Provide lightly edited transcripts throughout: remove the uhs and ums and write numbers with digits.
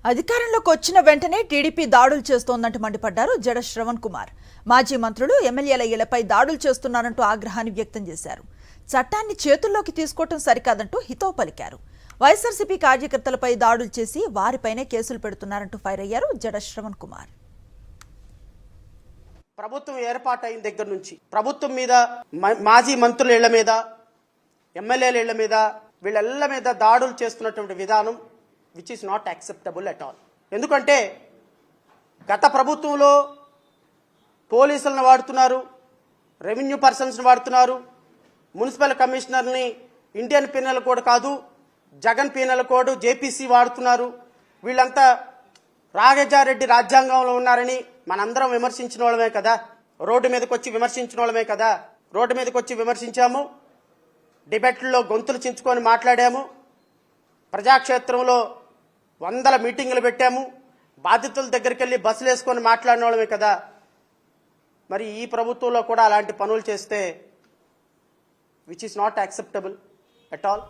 అధికారంలోకి వచ్చిన వెంటనే టీడీపీ దాడులు చేస్తోందంటూ మండిపడ్డారు జడ శ్రవణ్ కుమార్. మాజీ మంత్రులు ఎమ్మెల్యేల ఇళ్లపై దాడులు చేస్తున్నారంటూ ఆగ్రహాన్ని వ్యక్తం చేశారు. చట్టాన్ని చేతుల్లోకి తీసుకోవటం సరికాదంటూ హితవు పలికారు. వైఎస్ఆర్సీపీ కార్యకర్తలపై దాడులు చేసి వారిపైనే కేసులు పెడుతున్నారంటూ ఫైర్ అయ్యారు జడ శ్రవణ్ కుమార్. ప్రభుత్వం ఏర్పాటైన దగ్గర నుంచి ప్రభుత్వం మీద, మాజీ మంత్రుల ఇళ్ల మీద, ఎమ్మెల్యేల ఇళ్ల మీద, వీళ్ళ మీద దాడులు చేస్తున్నటువంటి విధానం which is not acceptable at all. ఎందుకంటే గత ప్రభుత్వంలో పోలీసులను వాడుతున్నారు, రెవెన్యూ పర్సన్స్ని వాడుతున్నారు, మున్సిపల్ కమిషనర్ని ఇండియన్ పీనల్ కోడ్ కాదు జగన్ పీనల్ కోడ్ జేపీసీ వాడుతున్నారు. వీళ్ళంతా రాఘజారెడ్డి రాజ్యాంగంలో ఉన్నారని మనందరం విమర్శించిన వాళ్ళమే కదా, రోడ్డు మీదకి వచ్చి విమర్శించిన వాళ్ళమే కదా. రోడ్డు మీదకి వచ్చి విమర్శించాము, డిబేట్లలో గొంతులు చించుకొని మాట్లాడాము, ప్రజాక్షేత్రంలో 100 మీటింగులు పెట్టాము, బాధితుల దగ్గరికి వెళ్ళి బస్సులు వేసుకొని మాట్లాడిన వాళ్ళమే కదా. మరి ఈ ప్రభుత్వంలో కూడా అలాంటి పనులు చేస్తే which is not acceptable at all.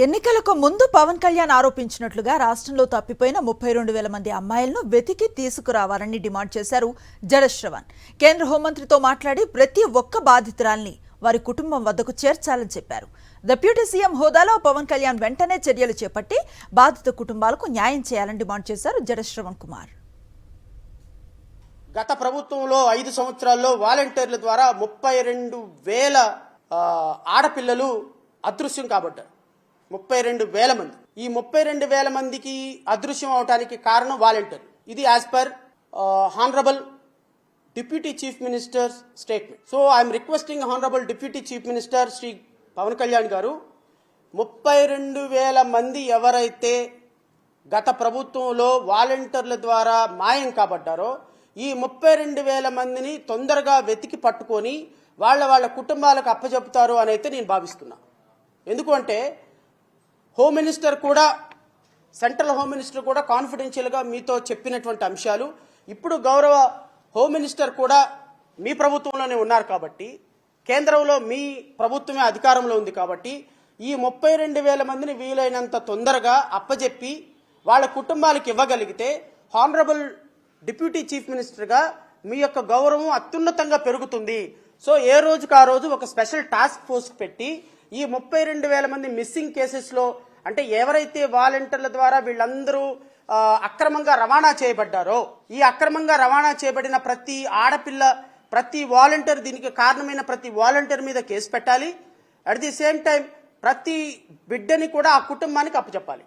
ఎన్నికలకు ముందు పవన్ కళ్యాణ్ ఆరోపించినట్లుగా రాష్ట్రంలో తప్పిపోయిన 32,000 మంది అమ్మాయిలను వెతికి తీసుకురావాలని డిమాండ్ చేశారు జడ శ్రవణ్. కేంద్ర హోంమంత్రితో మాట్లాడి ప్రతి ఒక్క బాధితురాల్ని వారి కుటుంబం వద్దకు చేర్చాలని చెప్పారు. డిప్యూటీ సీఎం హోదాలో పవన్ కళ్యాణ్ వెంటనే చర్యలు చేపట్టి బాధిత కుటుంబాలకు న్యాయం చేయాలని డిమాండ్ చేశారు జడ శ్రవణ్ కుమార్. గత ప్రభుత్వంలో 5 సంవత్సరాల్లో వాలంటీర్ల ద్వారా 32,000 ఆడపిల్లలు అదృశ్యం కాబట్టారు. 32,000 మంది. ఈ 32,000 మందికి అదృశ్యం అవడానికి కారణం వాలంటీర్. ఇది as per honourable deputy chief minister statement. So I'm requesting honourable deputy chief minister Shri Pawan Kalyan గారు, 32,000 మంది ఎవరైతే గత ప్రభుత్వంలో వాలంటీర్ల ద్వారా మాయం కాబడ్డారో ఈ 32,000 మందిని తొందరగా వెతికి పట్టుకొని వాళ్ళ కుటుంబాలకు అప్పచెపుతారు అని అయితే నేను భావిస్తున్నా. ఎందుకంటే హోమ్ మినిస్టర్ కూడా, సెంట్రల్ హోమ్ మినిస్టర్ కూడా కాన్ఫిడెన్షియల్గా మీతో చెప్పినటువంటి అంశాలు ఇప్పుడు గౌరవ హోమ్ మినిస్టర్ కూడా మీ ప్రభుత్వంలోనే ఉన్నారు కాబట్టి, కేంద్రంలో మీ ప్రభుత్వమే అధికారంలో ఉంది కాబట్టి ఈ 32,000 మందిని వీలైనంత తొందరగా అప్పజెప్పి వాళ్ళ కుటుంబాలకు ఇవ్వగలిగితే హానరబుల్ డిప్యూటీ చీఫ్ మినిస్టర్గా మీ యొక్క గౌరవం అత్యున్నతంగా పెరుగుతుంది. సో ఏ రోజుకు ఆ రోజు ఒక స్పెషల్ టాస్క్ ఫోర్స్ పెట్టి ఈ 32,000 మంది మిస్సింగ్ కేసెస్లో, అంటే ఎవరైతే వాలంటీర్ల ద్వారా వీళ్ళందరూ అక్రమంగా రవాణా చేయబడ్డారో ఈ అక్రమంగా రవాణా చేయబడిన ప్రతి ఆడపిల్ల, ప్రతి వాలంటీర్, దీనికి కారణమైన ప్రతి వాలంటీర్ మీద కేసు పెట్టాలి. అట్ ది సేమ్ టైం ప్రతి బిడ్డని కూడా ఆ కుటుంబానికి అప్పచెప్పాలి.